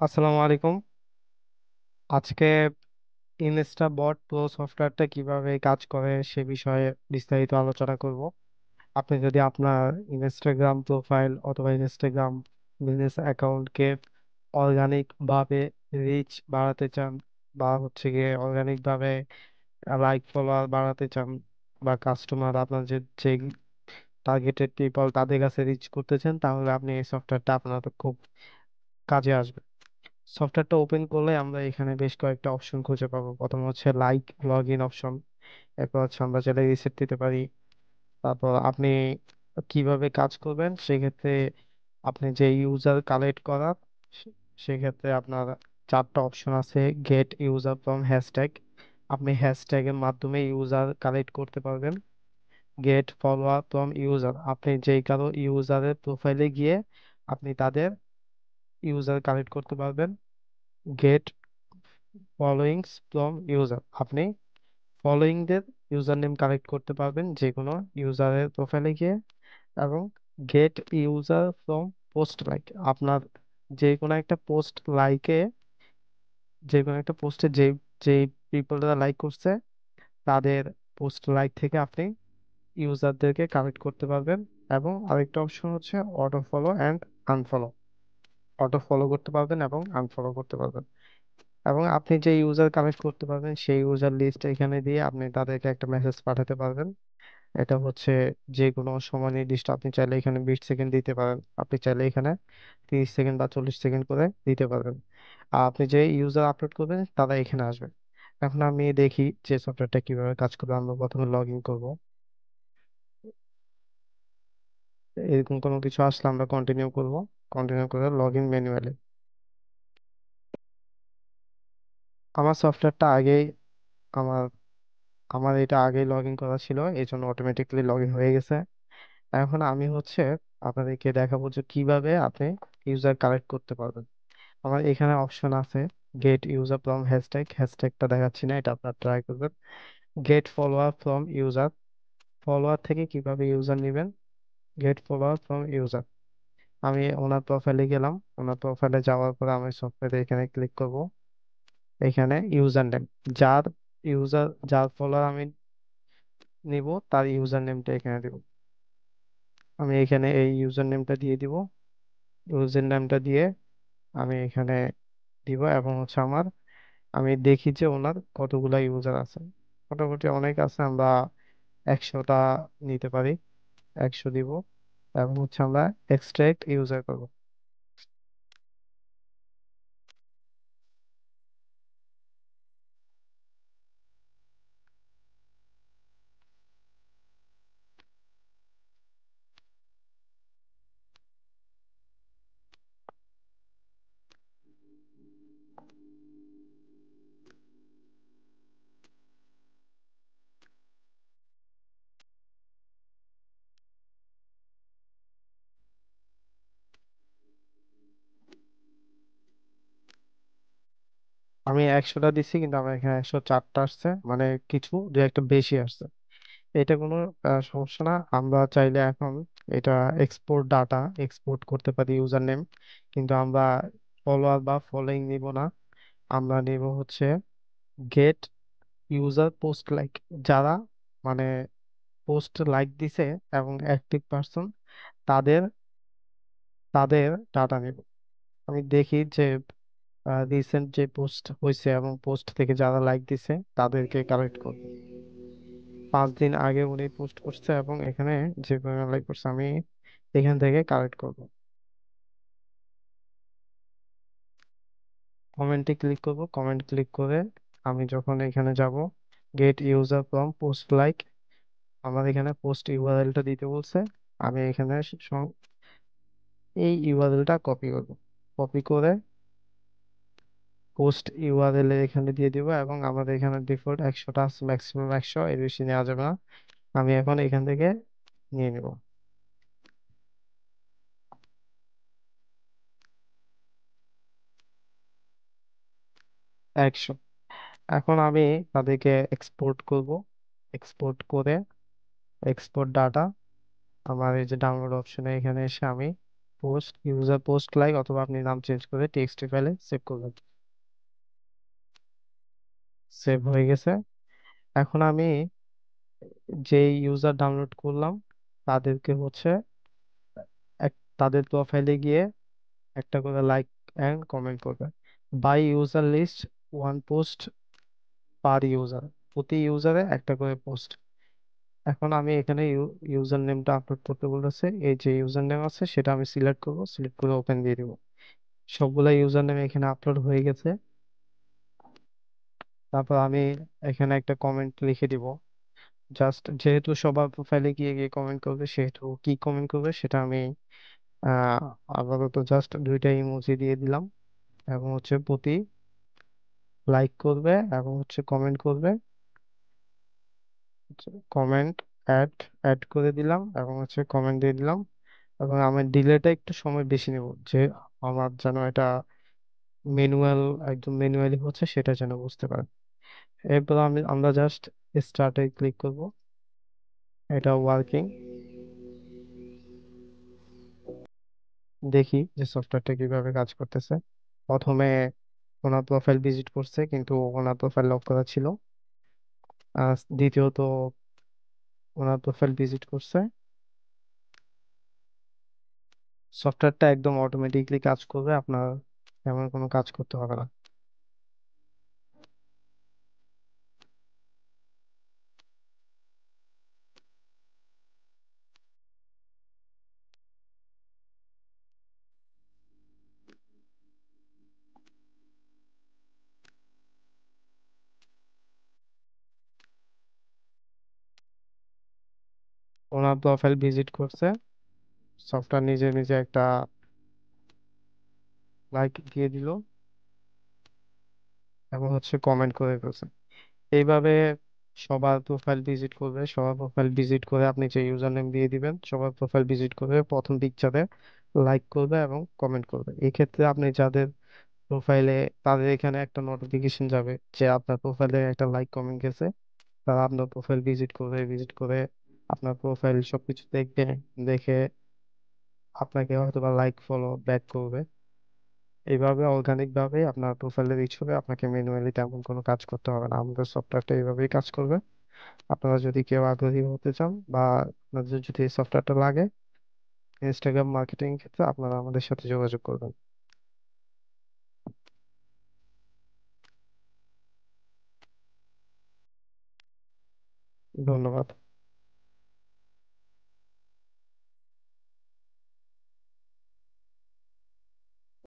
আসসালামু আলাইকুম। আজকে ইনস্টা বট প্রো সফটওয়্যারটা কিভাবে কাজ করে সে বিষয়ে বিস্তারিত আলোচনা করব। আপনি যদি আপনার ইনস্টাগ্রাম প্রোফাইল অথবা ইনস্টাগ্রাম বিজনেস অ্যাকাউন্টকে অর্গানিক ভাবে রিচ বাড়াতে চান, বা হচ্ছে গিয়ে অর্গানিক ভাবে লাইক ফলোয়ার বাড়াতে চান, বা কাস্টমার আপনার যে টার্গেটেড পিপল তাদের কাছে রিচ করতে চান, তাহলে আপনি এই সফটওয়্যারটা আপনার খুব কাজে আসবে। সফটওয়্যারটা ওপেন করলে আমরা এখানে বেশ কয়েকটা অপশন খুঁজে পাবো। প্রথম হচ্ছে লাইক লগ ইন অপশন। এরপর হচ্ছে আমরা চাইলে রিসেট দিতে পারি। তারপর আপনি কিভাবে কাজ করবেন সেক্ষেত্রে আপনি যে ইউজার কালেক্ট করার, সে- সেক্ষেত্রে আপনার চারটা অপশন আছে। গেট ইউজার ফ্রম হ্যাশট্যাগ, আপনি হ্যাশট্যাগের মাধ্যমে ইউজার কালেক্ট করতে পারবেন। গেট ফলোয়ার ফ্রম ইউজার, আপনি যেই কারো ইউজারের প্রোফাইলে গিয়ে আপনি তাদের ইউজার কালেক্ট করতে পারবেন। গেট ফলোয়িংস ফ্রম ইউজার, আপনি ফলোয়িংদের ইউজার নেম কালেক্ট করতে পারবেন যে কোনো ইউজারের প্রোফাইলে গিয়ে। এবং get user from post like, আপনার যে কোনো একটা পোস্ট লাইকে, যে কোনো একটা পোস্টে যে যে পিপলরা লাইক করছে তাদের পোস্ট লাইক থেকে আপনি ইউজারদেরকে কালেক্ট করতে পারবেন। এবং আরেকটা অপশন হচ্ছে auto follow and unfollow, auto follow করতে পারবেন এবং আনফলো করতে পারবেন। এবং আপনি যে ইউজার কালেক্ট করতে পারবেন সেই ইউজার লিস্ট এখানে দিয়ে আপনি তাদেরকে একটা মেসেজ পাঠাতে পারবেন। এটা হচ্ছে যে কোনো সময় নির্দিষ্ট, আপনি চাইলে এখানে 20 সেকেন্ড দিতে পারেন, আপনি চাইলে এখানে 30 সেকেন্ড বা 40 সেকেন্ড করে দিতে পারবেন। আর আপনি যে ইউজার আপলোড করবেন তারা এখানে আসবে। এখন আমি দেখি যে সফটওয়্যারটা কিভাবে কাজ করবে। আমরা প্রথমে লগ ইন করবো। এরকম কোনো কিছু আসলে আমরা কন্টিনিউ করব। কন্টিনিউ করে লগ ইন ম্যানুয়ালি। আমার সফটওয়্যারটা আগেই, আমার আমার এটা আগেই লগ ইন করা ছিল, এই জন্য অটোমেটিকলি লগ ইন হয়ে গেছে। এখন আমি হচ্ছে আপনাদেরকে দেখাবো যে কিভাবে আপনি ইউজার কালেক্ট করতে পারবেন। আমার এখানে অপশন আছে গেট ইউজার ফ্রম হ্যাশট্যাগ, হ্যাশট্যাগটা দেখাচ্ছি না, এটা আপনার ট্রাই করবেন। Get follower from user, follower থেকে কিভাবে ইউজার নেবেন। গেট ফলোয়ার ফ্রম ইউজার, আমি ওনার প্রোফাইলে গেলাম। ওনার প্রোফাইলে যাওয়ার পরে আমি সফটওয়্যারে এখানে ক্লিক করব। এখানে ইউজার নেম, যার যার ফলোয়ার আমি নিব তার ইউজার নেমটা এখানে দিব। আমি এখানে এই ইউজার নেমটা দিয়ে দিব। ইউজার নেমটা দিয়ে আমি এখানে দিব এবং হচ্ছে আমি দেখি যে ওনার কতগুলা ইউজার আছে। মোটামুটি অনেক আছে, আমরা 100টা নিতে পারি। 100 দিব এবং হচ্ছে আমরা এক্সট্রাক্ট ইউজার করব। আমি 100টা দিচ্ছি কিন্তু আমার এখানে 104টা আসছে, মানে কিছু দু একটা বেশি আসছে। এটা কোনো সমস্যা না। আমরা চাইলে এখন এটা ডাটা এক্সপোর্ট করতে পারি ইউজার নেম, কিন্তু আমরা ফলোয়ার বা ফলোইং নিব না। আমরা নিব হচ্ছে গেট ইউজার পোস্ট লাইক, যারা মানে পোস্ট লাইক দিছে এবং অ্যাক্টিভ পার্সন, তাদের তাদের ডাটা নিব। আমি দেখি যে রিসেন্ট যে পোস্ট হয়েছে এবং পোস্ট থেকে যারা লাইক দিছে তাদেরকে কালেক্ট করব। 5 দিন আগে উনি পোস্ট করছে এবং এখানে যে পরিমাণ লাইক করছে আমি এখান থেকে কালেক্ট করব। কমেন্টে ক্লিক করব। কমেন্ট ক্লিক করে আমি যখন এখানে যাব get user from post like, আমার এখানে পোস্ট ইউআরএলটা দিতে বলছে। আমি এখানে এই ইউআরএলটা কপি করব। কপি করে পোস্ট ইউআরএল এখানে দিয়ে দিব এবং আমাদের এখানে ডিফল্ট 100টা আছে, ম্যাক্সিমাম 100, এর বেশি নেওয়া যাবে না। আমি এখন এখান থেকে নিয়ে নিব 100। এখন আমি তাদেরকে এক্সপোর্ট করব। এক্সপোর্ট করে এক্সপোর্ট ডাটা, আমার এই যে ডাউনলোড অপশনে এখানে এসে আমি পোস্ট ইউজার পোস্ট লাইক, অথবা আপনি নাম চেঞ্জ করে টিএক্সটি ফাইলে সেভ করবেন। সেভ হয়ে গেছে। এখন আমি যে ইউজার ডাউনলোড করলাম তাদেরকে হচ্ছে তাদের প্রোফাইলে গিয়ে একটা করে লাইক এন্ড কমেন্ট করবে। By user list, one post per user, প্রতি ইউজারে একটা করে পোস্ট। এখন আমি এখানে ইউজার নেমটা আপলোড করতে বলেছে, এই যে ইউজার নেম আছে সেটা আমি সিলেক্ট করব, সিলেক্ট করে ওপেন দিয়ে দিব। সবগুলা ইউজার নেম এখানে আপলোড হয়ে গেছে। তারপর আমি এখানে একটা কমেন্ট লিখে দিব। জাস্ট যেহেতু সবার প্রোফাইলে গিয়ে গিয়ে কমেন্ট করবে, সেহেতু কি কমেন্ট করবে সেটা আমি আহ আপাতত জাস্ট দুইটা ইমোজি দিয়ে দিলাম। এবং হচ্ছে প্রতি লাইক করবে এবং হচ্ছে কমেন্ট করবে, কমেন্ট অ্যাড অ্যাড করে দিলাম এবং হচ্ছে কমেন্ট দিয়ে দিলাম। এবং আমার ডিলেটা একটু সময় বেশি নেব, যে আমার যেন এটা ম্যানুয়াল, একদম ম্যানুয়ালি হচ্ছে সেটা যেন বুঝতে পারে। এরপর আমরা জাস্ট স্টার্টে ক্লিক করব। এটা ওয়ার্কিং, দেখি যে সফটওয়্যারটা কিভাবে কাজ করতেছে। প্রথমে ওনার প্রোফাইল ভিজিট করছে কিন্তু ওনার প্রোফাইল লক করা ছিল। দ্বিতীয়ত ওনার প্রোফাইল ভিজিট করছে। সফটওয়্যারটা একদম অটোমেটিকলি কাজ করবে, আপনার এমন কোনো কাজ করতে হবে না। ওনার প্রোফাইল ভিজিট করছে, সফটওয়্যার নিজে নিজে একটা লাইক দিয়ে দিল এবং হচ্ছে কমেন্ট করে ফেলছে। এইভাবে সবার প্রোফাইল ভিজিট করবে, সবার প্রোফাইল ভিজিট করে আপনি যে ইউজার নেম দিয়ে দিবেন, সবার প্রোফাইল ভিজিট করে প্রথম পিকচারে লাইক করবে এবং কমেন্ট করবে। এই ক্ষেত্রে আপনি যাদের প্রোফাইলে, তাদের এখানে একটা নোটিফিকেশন যাবে যে আপনার প্রোফাইলে একটা লাইক কমেন্ট গেছে। তারা আপনার প্রোফাইল ভিজিট করবে, ভিজিট করে আপনার প্রোফাইল সবকিছু দেখবে, দেখে আপনাকে হয়তো বা লাইক ফলো ব্যাক করবে। এইভাবে অর্গানিক ভাবে আপনার প্রোফাইলে রিচ হবে, আপনাকে ম্যানুয়ালি তেমন কোনো কাজ করতে হবে না। আমাদের সফটওয়্যারটা এইভাবেই কাজ করবে। আপনারা যদি কেউ আগ্রহী হতে চান বা আপনাদের যদি এই সফটওয়্যারটা লাগে ইনস্টাগ্রাম মার্কেটিং ক্ষেত্রে, আপনারা আমাদের সাথে যোগাযোগ করবেন। ধন্যবাদ।